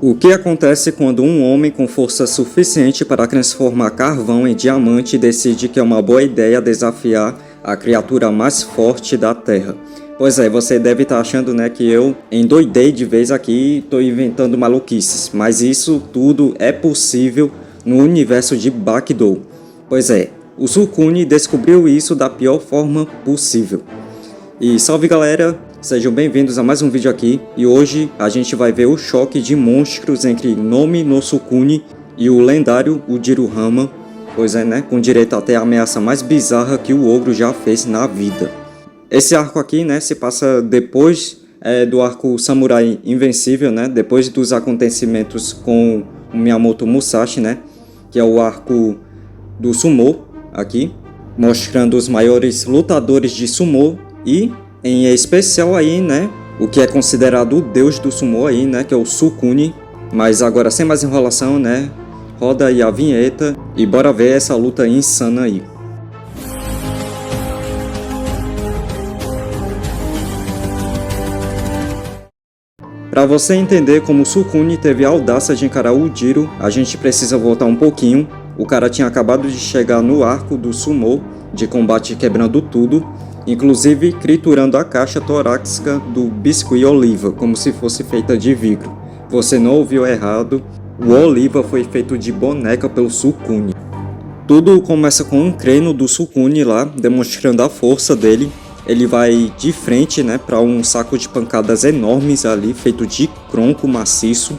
O que acontece quando um homem com força suficiente para transformar carvão em diamante decide que é uma boa ideia desafiar a criatura mais forte da Terra? Pois é, você deve estar achando, né, que eu endoidei de vez aqui e estou inventando maluquices, mas isso tudo é possível no universo de Bakidou. Pois é, o Sukune descobriu isso da pior forma possível. E salve galera, sejam bem-vindos a mais um vídeo aqui, e hoje a gente vai ver o choque de monstros entre Nomi no Sukune e o lendário Ujirohama, pois é, né, com direito até a ameaça mais bizarra que o ogro já fez na vida. Esse arco aqui, né, se passa depois do arco Samurai Invencível, né, depois dos acontecimentos com o Miyamoto Musashi, né, que é o arco do Sumo aqui, mostrando os maiores lutadores de Sumo e, em especial aí, né, o que é considerado o deus do Sumo aí, né, que é o Sukune. Mas agora, sem mais enrolação, né, roda aí a vinheta e bora ver essa luta insana aí. Para você entender como o Sukune teve a audácia de encarar o Ujiro, a gente precisa voltar um pouquinho. O cara tinha acabado de chegar no arco do Sumo, de combate quebrando tudo, inclusive triturando a caixa torácica do Biscuit Oliva, como se fosse feita de vidro. Você não ouviu errado, o Oliva foi feito de boneca pelo Sukune. Tudo começa com um treino do Sukune lá, demonstrando a força dele. Ele vai de frente, né, para um saco de pancadas enormes ali, feito de tronco maciço.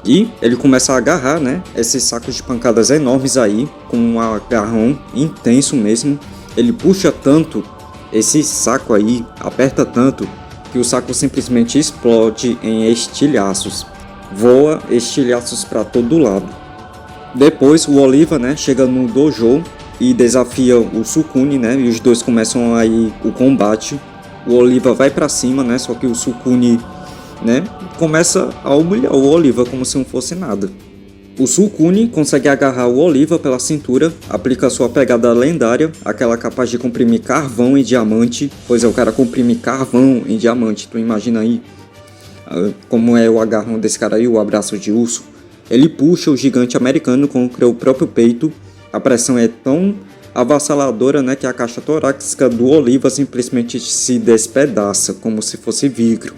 E ele começa a agarrar, né, esses sacos de pancadas enormes aí, com um agarrão intenso mesmo. Ele puxa tanto esse saco aí, aperta tanto, que o saco simplesmente explode em estilhaços. Voa estilhaços para todo lado. Depois o Oliva, né, chega no dojo e desafia o Sukune, né, e os dois começam aí o combate. O Oliva vai para cima, né, só que o Sukune, né, começa a humilhar o Oliva como se não fosse nada. O Sukune consegue agarrar o Oliva pela cintura, aplica sua pegada lendária, aquela capaz de comprimir carvão em diamante. Pois é, o cara comprime carvão em diamante, tu imagina aí como é o agarrão desse cara aí, o abraço de urso. Ele puxa o gigante americano contra o próprio peito. A pressão é tão avassaladora, né, que a caixa torácica do Oliva simplesmente se despedaça, como se fosse vidro.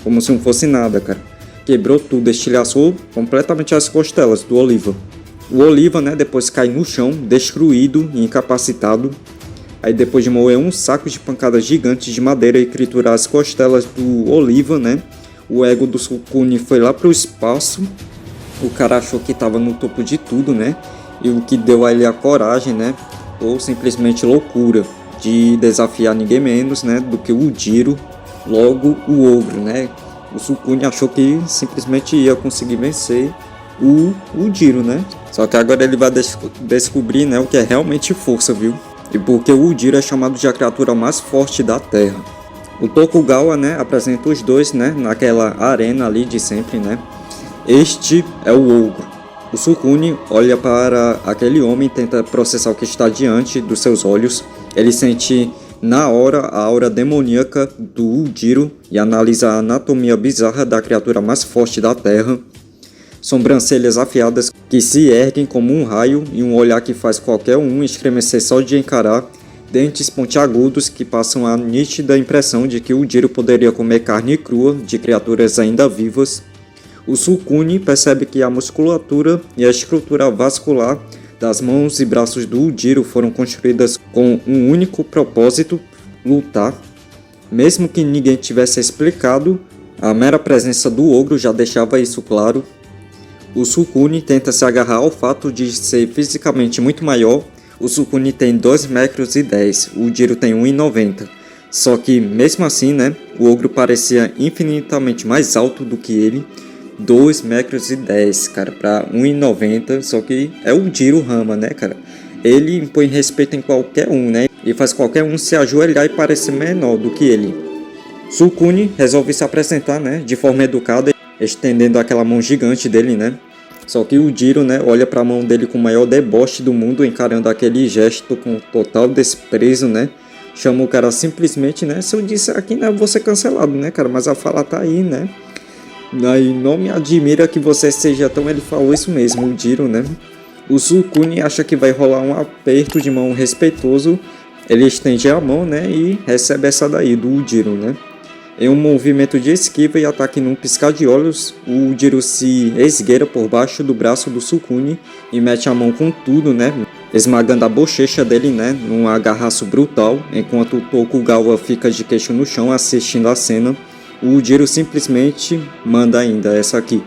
Como se não fosse nada, cara. Quebrou tudo, estilhaçou completamente as costelas do Oliva. O Oliva, né, depois cai no chão, destruído e incapacitado. Aí depois de moer um saco de pancadas gigantes de madeira e triturar as costelas do Oliva, né, o ego do Sukune foi lá pro espaço. O cara achou que estava no topo de tudo, né, e o que deu a ele a coragem, né, ou simplesmente loucura, de desafiar ninguém menos, né, do que o Ujiro, logo o ogro, né. O Sukune achou que simplesmente ia conseguir vencer o Ujiro, né? Só que agora ele vai descobrir, né, o que é realmente força, viu? E porque o Ujiro é chamado de a criatura mais forte da Terra. O Tokugawa, né, apresenta os dois, né, naquela arena ali de sempre, né? Este é o ogro. O Sukune olha para aquele homem e tenta processar o que está diante dos seus olhos. Ele sente na hora a aura demoníaca do Ujiro e analisa a anatomia bizarra da criatura mais forte da Terra. Sobrancelhas afiadas que se erguem como um raio e um olhar que faz qualquer um estremecer só de encarar. Dentes pontiagudos que passam a nítida impressão de que o Ujiro poderia comer carne crua de criaturas ainda vivas. O Sukune percebe que a musculatura e a estrutura vascular das mãos e braços do Ujiro foram construídas com um único propósito: lutar. Mesmo que ninguém tivesse explicado, a mera presença do ogro já deixava isso claro. O Sukune tenta se agarrar ao fato de ser fisicamente muito maior. O Sukune tem 2,10 metros, o Ujiro tem 1,90 m. Só que mesmo assim, né, o ogro parecia infinitamente mais alto do que ele. 2,10 metros, cara, pra 1,90 m, só que é o Ujirohama, né, cara? Ele impõe respeito em qualquer um, né? E faz qualquer um se ajoelhar e parecer menor do que ele. Sukune resolve se apresentar, né, de forma educada, estendendo aquela mão gigante dele, né? Só que o Ujiro, né, olha pra mão dele com o maior deboche do mundo, encarando aquele gesto com total desprezo, né? Chama o cara simplesmente, né? Se eu disser aqui, né, eu vou ser cancelado, né, cara? Mas a fala tá aí, né? Aí não me admira que você seja tão... Ele falou isso mesmo, o Jiro, né? O Sukune acha que vai rolar um aperto de mão respeitoso. Ele estende a mão, né? E recebe essa daí do Jiro, né? Em um movimento de esquiva e ataque num piscar de olhos, o Jiro se esgueira por baixo do braço do Sukune e mete a mão com tudo, né? Esmagando a bochecha dele, né? Num agarraço brutal, enquanto o Tokugawa fica de queixo no chão assistindo a cena. O Jiro simplesmente manda ainda essa aqui: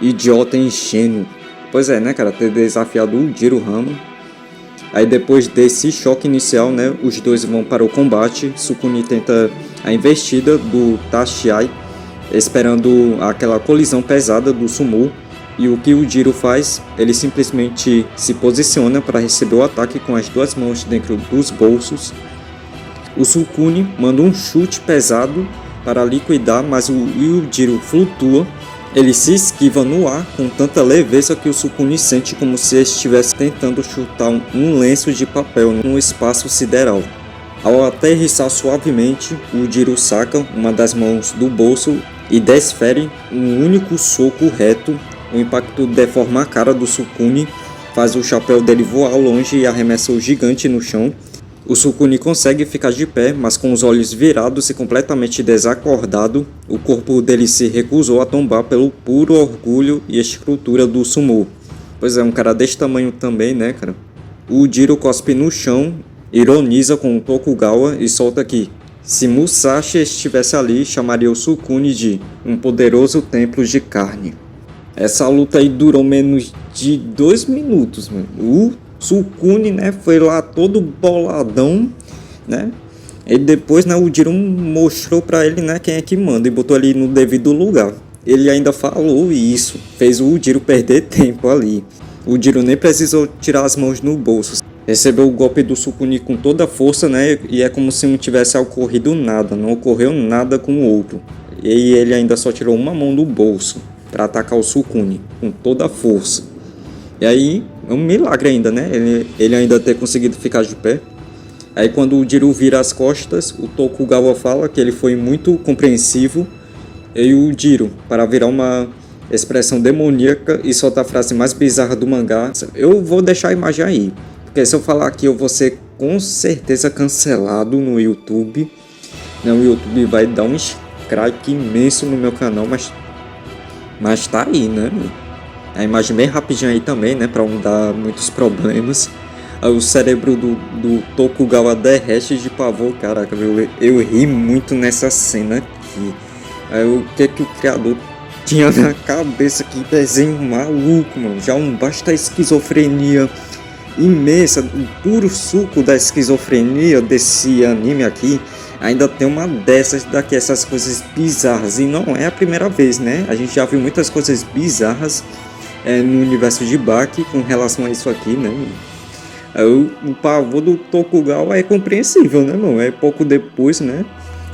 idiota ingênuo. Pois é, né, cara? Ter desafiado o Jirohama. Aí depois desse choque inicial, né, os dois vão para o combate. Sukune tenta a investida do Tashiai, esperando aquela colisão pesada do Sumo. E o que o Jiro faz? Ele simplesmente se posiciona para receber o ataque com as duas mãos dentro dos bolsos. O Sukune manda um chute pesado para liquidar, mas o Jiro flutua. Ele se esquiva no ar com tanta leveza que o Sukune sente como se estivesse tentando chutar um lenço de papel num espaço sideral. Ao aterrissar suavemente, o Jiro saca uma das mãos do bolso e desfere um único soco reto. O impacto deforma a cara do Sukune, faz o chapéu dele voar longe e arremessa o gigante no chão. O Sukune consegue ficar de pé, mas com os olhos virados e completamente desacordado. O corpo dele se recusou a tombar pelo puro orgulho e estrutura do Sumo. Pois é, um cara desse tamanho também, né, cara? O Jiro cospe no chão, ironiza com o Tokugawa e solta aqui: se Musashi estivesse ali, chamaria o Sukune de um poderoso templo de carne. Essa luta aí durou menos de 2 minutos, mano. O Sukune, né, foi lá todo boladão, né? E depois, né, o Jiro mostrou pra ele, né, quem é que manda e botou ali no devido lugar. Ele ainda falou isso, fez o Jiro perder tempo ali. O Jiro nem precisou tirar as mãos no bolso. Recebeu o golpe do Sukune com toda a força, né, e é como se não tivesse ocorrido nada, não ocorreu nada com o outro. E ele ainda só tirou uma mão do bolso para atacar o Sukune com toda a força. E aí, é um milagre ainda, né? Ele ainda ter conseguido ficar de pé. Aí quando o Jiro vira as costas, o Tokugawa fala que ele foi muito compreensivo. E o Jiro, para virar uma expressão demoníaca e soltar a frase mais bizarra do mangá: eu vou deixar a imagem aí, porque se eu falar aqui eu vou ser com certeza cancelado no YouTube. O YouTube vai dar um strike imenso no meu canal, mas tá aí, né? A imagem bem rapidinho aí também, né? Pra não dar muitos problemas. Aí o cérebro do Tokugawa derrete de pavor. Caraca, eu ri muito nessa cena aqui. Aí o que o criador tinha na cabeça? Que desenho maluco, mano. Já basta a esquizofrenia imensa, o puro suco da esquizofrenia desse anime aqui. Ainda tem uma dessas daqui, essas coisas bizarras. E não é a primeira vez, né? A gente já viu muitas coisas bizarras no universo de Baki com relação a isso aqui, né? O pavor do Tokugawa é compreensível, né, mano? É pouco depois, né?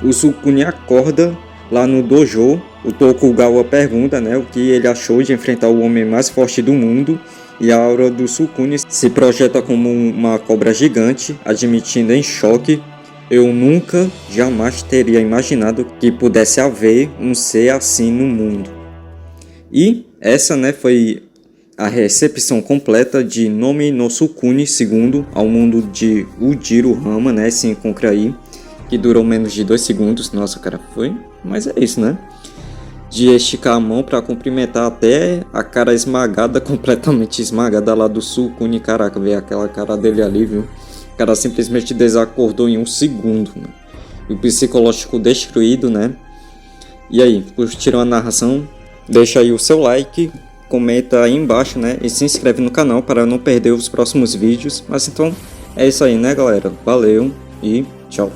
O Sukune acorda lá no dojo. O Tokugawa pergunta, né, o que ele achou de enfrentar o homem mais forte do mundo. E a aura do Sukune se projeta como uma cobra gigante, admitindo em choque: eu nunca, jamais teria imaginado que pudesse haver um ser assim no mundo. E essa, né, foi a recepção completa de Nomi no Sukune II ao mundo de Jirohama, né, se encontra aí, que durou menos de 2 segundos. Nossa, cara, foi, mas é isso, né? De esticar a mão para cumprimentar até a cara esmagada, completamente esmagada lá do Sukune. Caraca, veio aquela cara dele ali, viu? O cara simplesmente desacordou em 1 segundo, né? E o psicológico destruído, né? E aí, curtiram a narração? Deixa aí o seu like, comenta aí embaixo, né? E se inscreve no canal para não perder os próximos vídeos. Mas então, é isso aí, né, galera? Valeu e tchau!